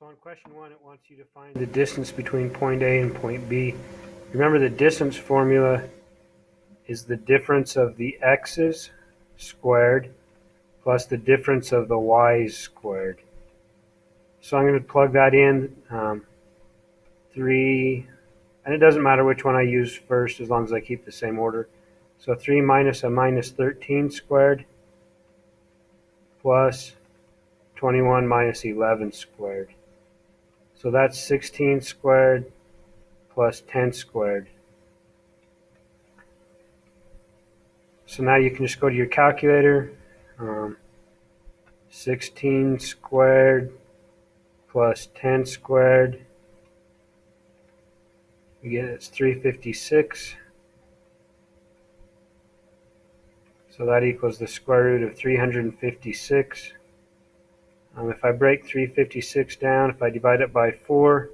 So on question 1, it wants you to find the distance between point A and point B. Remember, the distance formula is the difference of the x's squared plus the difference of the y's squared. So I'm going to plug that in, 3, and it doesn't matter which one I use first as long as I keep the same order. So 3 minus a minus 13 squared plus 21 minus 11 squared. So that's 16 squared plus 10 squared. So now you can just go to your calculator. 16 squared plus 10 squared. You get it's 356. So that equals the square root of 356. If I break 356 down, if I divide it by 4,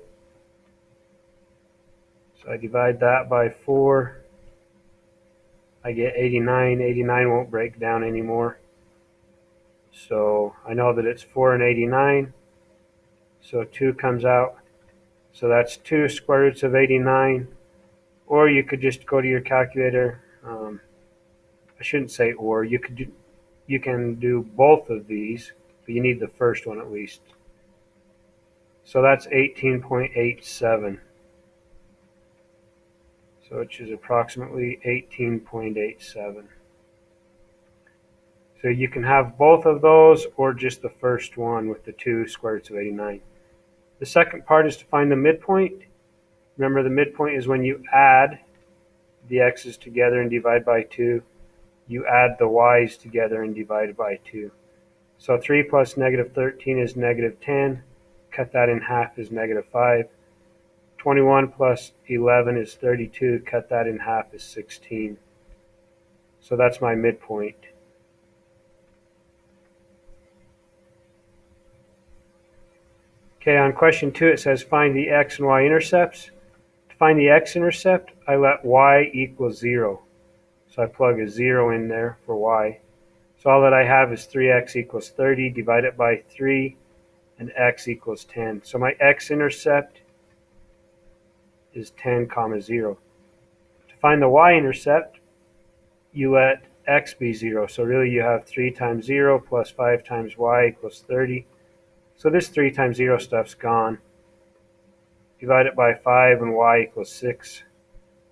so I divide that by 4, I get 89. 89 won't break down anymore. So I know that it's 4 and 89. So 2 comes out. So that's 2 square roots of 89. Or you could just go to your calculator. I shouldn't say or. You can do both of these, but you need the first one at least. So that's 18.87. So which is approximately 18.87. So you can have both of those or just the first one with the 2 square roots of 89. The second part is to find the midpoint. Remember, the midpoint is when you add the x's together and divide by 2. You add the y's together and divide by 2. So 3 plus negative 13 is negative 10. Cut that in half is negative 5. 21 plus 11 is 32. Cut that in half is 16. So that's my midpoint. Okay, on question 2 it says find the x and y intercepts. To find the x-intercept, I let y equal 0. So I plug a 0 in there for y. So all that I have is 3x equals 30, divide it by 3, and x equals 10. So my x-intercept is 10, 0. To find the y-intercept, you let x be 0. So really you have 3 times 0 plus 5 times y equals 30. So this 3 times 0 stuff's gone. Divide it by 5 and y equals 6.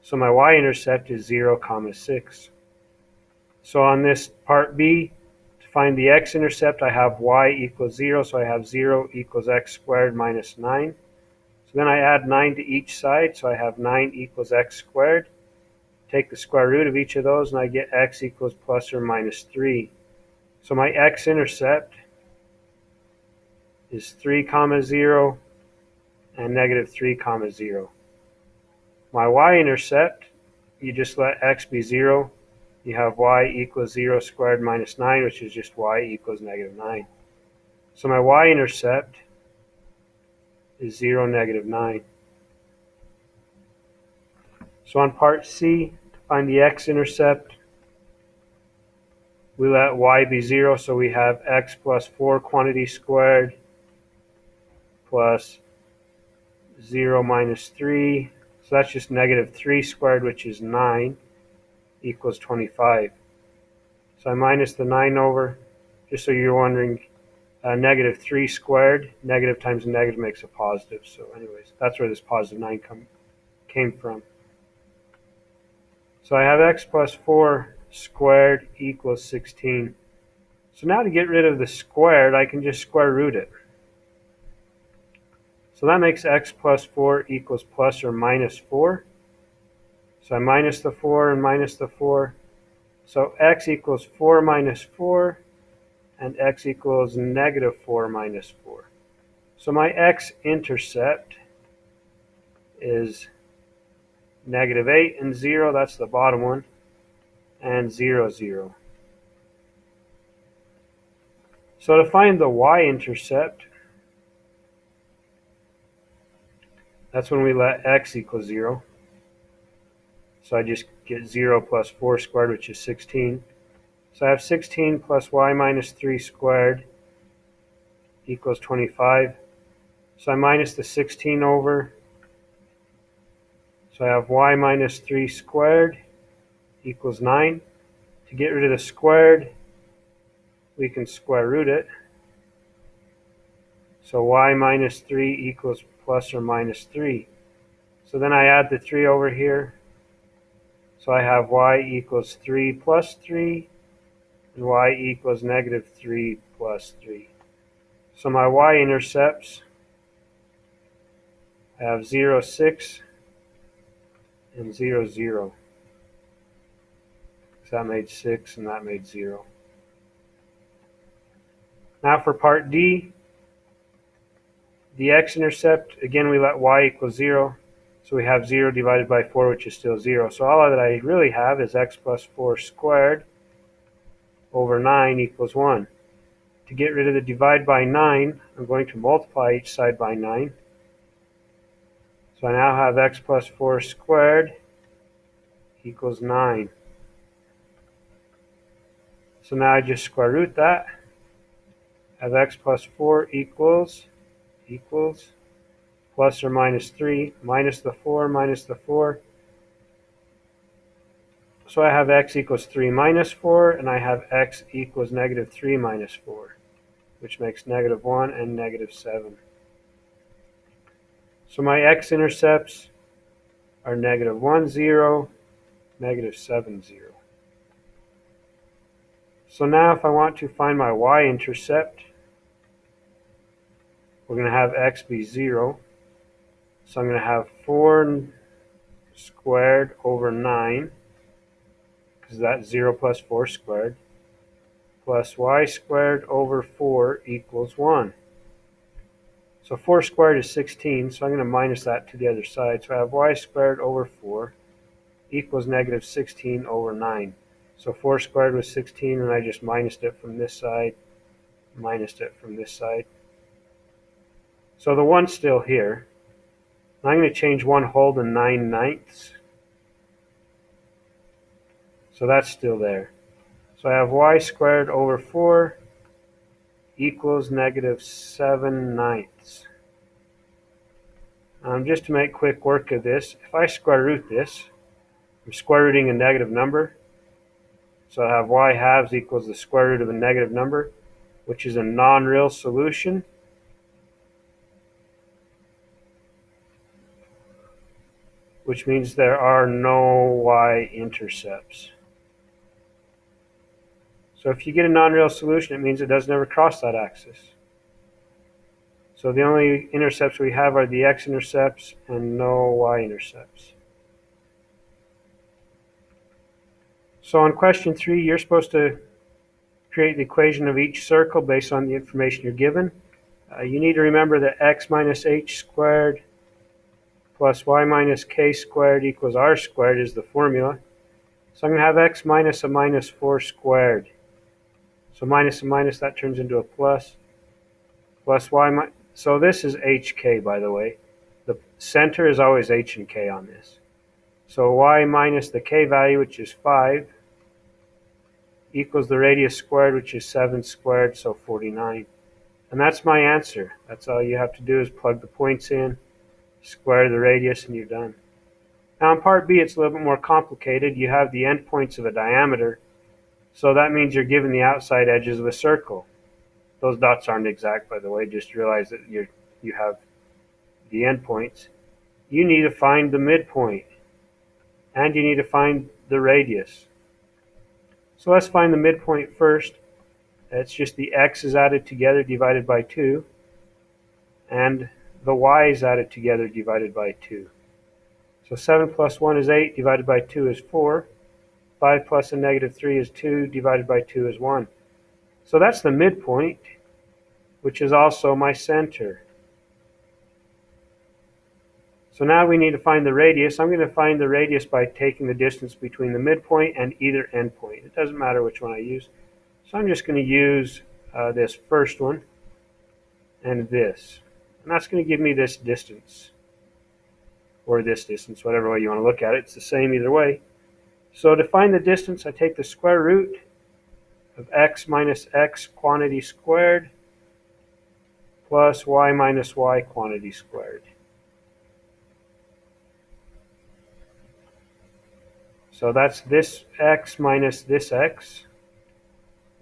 So my y-intercept is 0, 6. So on this part B, to find the x-intercept, I have y equals 0. So I have 0 equals x squared minus 9. So then I add 9 to each side. So I have 9 equals x squared. Take the square root of each of those, and I get x equals plus or minus 3. So my x-intercept is 3, 0, and negative 3, 0. My y-intercept, you just let x be 0. You have y equals 0 squared minus 9, which is just y equals negative 9. So my y-intercept is 0, negative 9. So on part C, to find the x-intercept, we let y be 0, so we have x plus 4 quantity squared plus 0 minus 3. So that's just negative 3 squared, which is 9, equals 25. So I minus the 9 over, just so you're wondering, negative 3 squared, negative times a negative makes a positive. So anyways, that's where this positive 9 came from. So I have x plus 4 squared equals 16. So now to get rid of the squared, I can just square root it. So that makes x plus 4 equals plus or minus 4. So I minus the 4 and minus the 4. So x equals 4 minus 4, and x equals negative 4 minus 4. So my x-intercept is negative 8 and 0, that's the bottom one, and 0, 0. So to find the y-intercept, that's when we let x equal 0. So I just get 0 plus 4 squared, which is 16. So I have 16 plus y minus 3 squared equals 25. So I minus the 16 over. So I have y minus 3 squared equals 9. To get rid of the squared, we can square root it. So y minus 3 equals plus or minus 3. So then I add the 3 over here. So I have y equals 3 plus 3, and y equals negative 3 plus 3. So my y-intercepts, I have 0, 6, and 0, 0. So that made 6, and that made 0. Now for part D, the x-intercept, again we let y equal 0. So we have 0 divided by 4, which is still 0. So all that I really have is x plus 4 squared over 9 equals 1. To get rid of the divide by 9, I'm going to multiply each side by 9. So I now have x plus 4 squared equals 9. So now I just square root that. I have x plus 4 equals plus or minus 3, minus the 4, minus the 4. So I have x equals 3 minus 4, and I have x equals negative 3 minus 4, which makes negative 1 and negative 7. So my x-intercepts are negative 1, 0, negative 7, 0. So now if I want to find my y-intercept, we're going to have x be 0. So I'm going to have 4 squared over 9, because that's 0 plus 4 squared, plus y squared over 4 equals 1. So 4 squared is 16, so I'm going to minus that to the other side. So I have y squared over 4 equals negative 16 over 9. So 4 squared was 16, and I just minused it from this side, minused it from this side. So the 1's still here. I'm going to change 1 whole to 9 ninths. So that's still there. So I have y squared over 4 equals negative 7 ninths. Just to make quick work of this, if I square root this, I'm square rooting a negative number. So I have y halves equals the square root of a negative number, which is a non-real solution. Which means there are no y-intercepts. So if you get a non-real solution, it means it doesn't ever cross that axis. So the only intercepts we have are the x-intercepts and no y-intercepts. So on question 3, you're supposed to create the equation of each circle based on the information you're given. You need to remember that x minus h squared plus y minus k squared equals r squared is the formula. So I'm going to have x minus a minus 4 squared. So minus and minus, that turns into a plus. Plus y, so this is hk, by the way. The center is always h and k on this. So y minus the k value, which is 5, equals the radius squared, which is 7 squared, so 49. And that's my answer. That's all you have to do is plug the points in, square the radius, and you're done. Now in part B, it's a little bit more complicated. You have the endpoints of a diameter, so that means you're given the outside edges of a circle. Those dots aren't exact, by the way. Just realize that you have the endpoints. You need to find the midpoint, and you need to find the radius. So let's find the midpoint first. It's just the x is added together divided by 2, and the y is added together divided by 2. So 7 plus 1 is 8, divided by 2 is 4. 5 plus a negative 3 is 2, divided by 2 is 1. So that's the midpoint, which is also my center. So now we need to find the radius. I'm going to find the radius by taking the distance between the midpoint and either endpoint. It doesn't matter which one I use. So I'm just going to use this first one and this. And that's going to give me this distance, or this distance, whatever way you want to look at it. It's the same either way. So to find the distance, I take the square root of x minus x quantity squared plus y minus y quantity squared. So that's this x minus this x,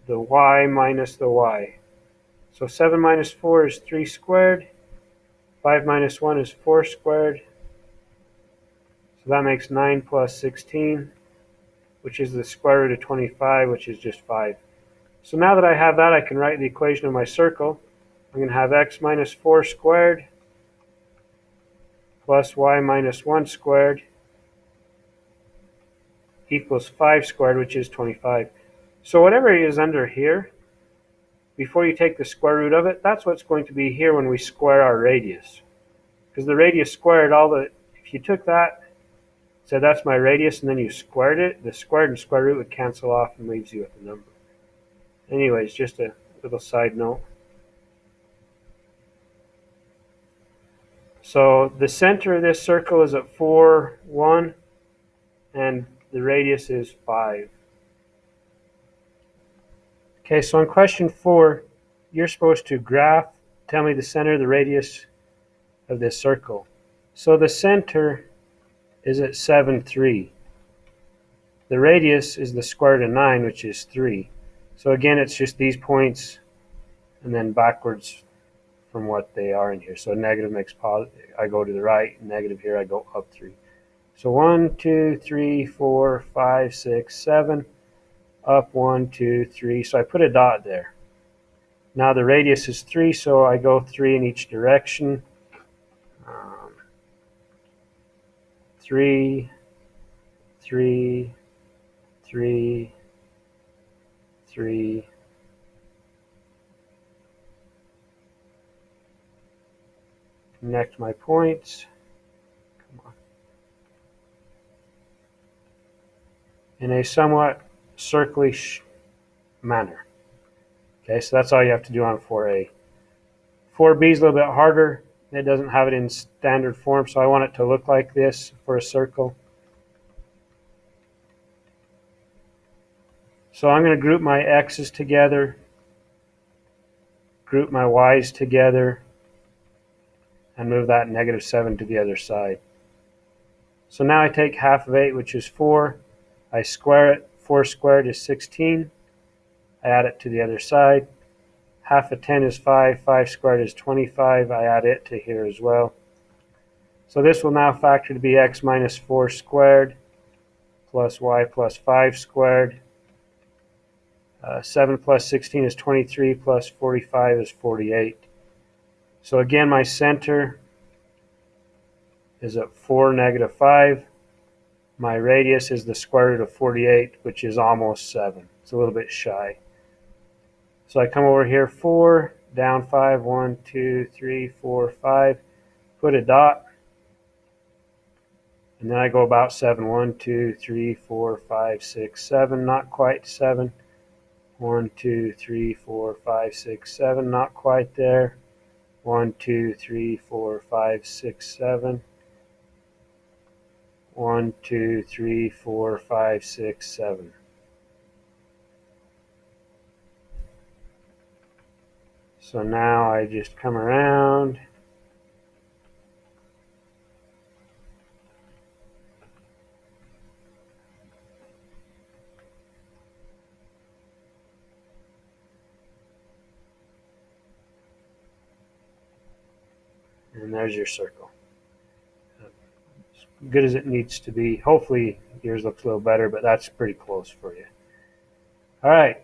the y minus the y. So 7 minus 4 is 3 squared. 5 minus 1 is 4 squared. So that makes 9 plus 16, which is the square root of 25, which is just 5. So now that I have that, I can write the equation of my circle. I'm going to have x minus 4 squared plus y minus 1 squared equals 5 squared, which is 25. So whatever is under here, before you take the square root of it, that's what's going to be here when we square our radius. Because the radius squared, if you took that, said that's my radius, and then you squared it, the squared and square root would cancel off and leaves you with a number. Anyways, just a little side note. So the center of this circle is at 4, 1, and the radius is 5. Okay, so on question 4, you're supposed to tell me the center of the radius of this circle. So the center is at 7, 3. The radius is the square root of 9, which is 3. So again, it's just these points and then backwards from what they are in here. So negative makes positive. I go to the right. Negative here, I go up 3. So 1, 2, 3, 4, 5, 6, 7. Up 1, 2, 3. So I put a dot there. Now the radius is 3, so I go 3 in each direction. 3, 3, 3, 3. Connect my points. Come on. In a somewhat circly manner. Okay, so that's all you have to do on 4A. 4B is a little bit harder. It doesn't have it in standard form, so I want it to look like this for a circle. So I'm going to group my x's together, group my y's together, and move that -7 to the other side. So now I take half of 8, which is 4. I square it. 4 squared is 16. I add it to the other side. Half of 10 is 5. 5 squared is 25. I add it to here as well. So this will now factor to be x minus 4 squared plus y plus 5 squared. 7 plus 16 is 23 plus 45 is 48. So again, my center is at 4, -5. My radius is the square root of 48, which is almost 7. It's a little bit shy. So I come over here, 4, down 5, 1, 2, 3, 4, 5. Put a dot. And then I go about 7. 1, 2, 3, 4, 5, 6, 7. Not quite 7. 1, 2, 3, 4, 5, 6, 7. Not quite there. 1, 2, 3, 4, 5, 6, 7. 1, 2, 3, 4, 5, 6, 7. So now I just come around. And there's your circle. As good as it needs to be. Hopefully yours looks a little better, but that's pretty close for you. All right,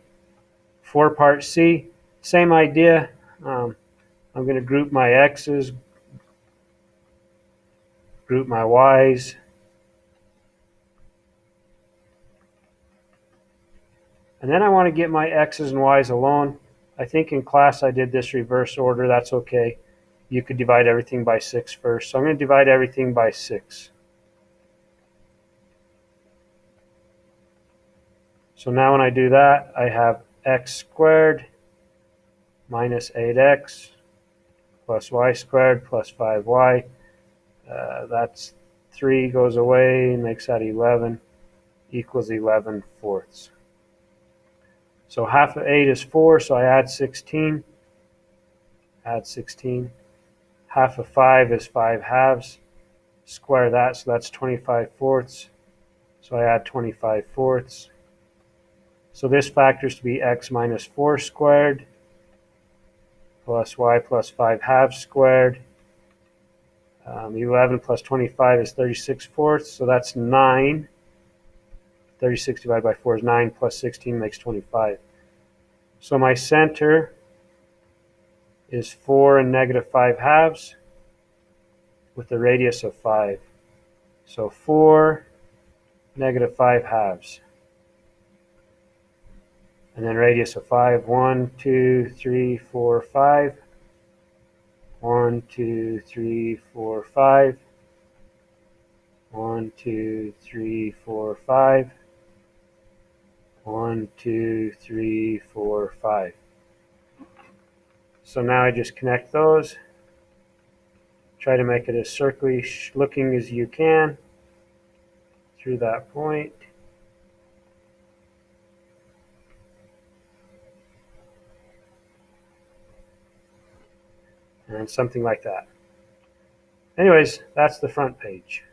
4 part C, same idea. I'm going to group my x's, group my y's, and then I want to get my x's and y's alone. I think in class I did this reverse order. That's okay. You could divide everything by 6 first. So I'm going to divide everything by 6. So now when I do that, I have x squared minus 8x plus y squared plus 5y. That's 3 goes away, makes that 11, equals 11/4. So half of 8 is 4, so I add 16. add 16. Half of 5 is 5 halves. Square that, so that's 25 fourths. So I add 25 fourths. So this factors to be x minus 4 squared plus y plus 5 halves squared. 11 plus 25 is 36 fourths, so that's 9. 36 divided by 4 is 9, plus 16 makes 25. So my center is 4 and negative 5 halves with a radius of 5. So 4, negative 5 halves. And then radius of 5, 1, 2, 3, 4, 5. 1, 2, 3, 4, 5. 1, 2, 3, 4, 5. 1, 2, 3, 4, 5. So now I just connect those. Try to make it as circly looking as you can through that point. And something like that. Anyways, that's the front page.